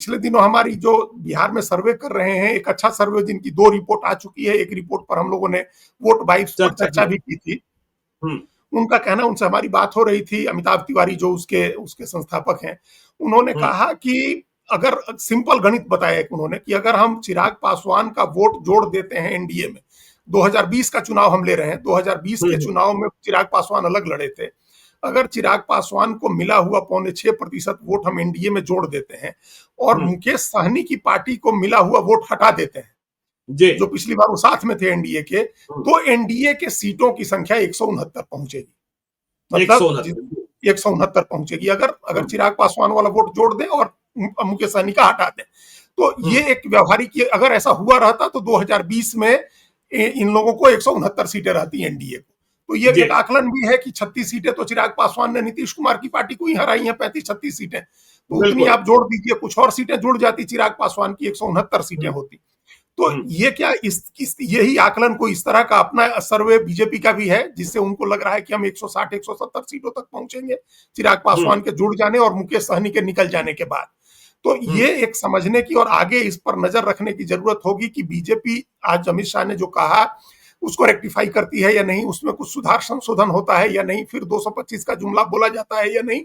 पिछले दिनों हमारी जो बिहार में सर्वे कर रहे हैं, एक अच्छा सर्वे जिनकी 2 रिपोर्ट आ चुकी है, एक रिपोर्ट पर हम लोगों ने वोट वाइब्स पर चर्चा भी की थी। उनका कहना, उनसे हमारी बात हो रही थी, अमिताभ तिवारी जो उसके उसके संस्थापक हैं, उन्होंने कहा कि अगर सिंपल गणित बताया उन्होंने कि अगर हम चिराग पासवान का वोट जोड़ देते हैं एनडीए में, 2020 का चुनाव हम ले रहे हैं, 2020 के चुनाव में चिराग पासवान अलग लड़े थे, अगर चिराग पासवान को मिला हुआ 6.25% वोट हम एनडीए में जोड़ देते हैं और मुकेश सहनी की पार्टी को मिला हुआ वोट हटा देते हैं, जो पिछली बार वो साथ में थे एनडीए के, तो एनडीए के सीटों की संख्या 169 पहुंचेगी। मतलब 169 पहुंचेगी अगर चिराग पासवान वाला वोट जोड़ दें और मुकेश सहनी का हटा दें। तो ये एक व्यवहारिक, अगर ऐसा हुआ रहता तो 2020 में इन लोगों को 169 सीटें रहती एनडीए को। तो ये एक आकलन भी है कि 36 सीटें तो चिराग पासवान ने नीतीश कुमार की पार्टी को ही हराई हैं, 35-36 सीटें, तो उतनी आप जोड़ दीजिए, कुछ और सीटें जुड़ जाती चिराग पासवान की, 169 सीटें होती। तो ये क्या यही आकलन को इस तरह का अपना सर्वे बीजेपी का भी है, जिससे उनको लग रहा है कि हम 160-170 सीटों तक पहुंचेंगे चिराग पासवान के जुड़ जाने और मुकेश सहनी के निकल जाने के बाद। तो ये एक समझने की और आगे इस पर नजर रखने की जरूरत होगी कि बीजेपी आज अमित शाह ने जो कहा उसको रेक्टिफाई करती है या नहीं, उसमें कुछ सुधार संशोधन होता है या नहीं, फिर 225 का जुमला बोला जाता है या नहीं,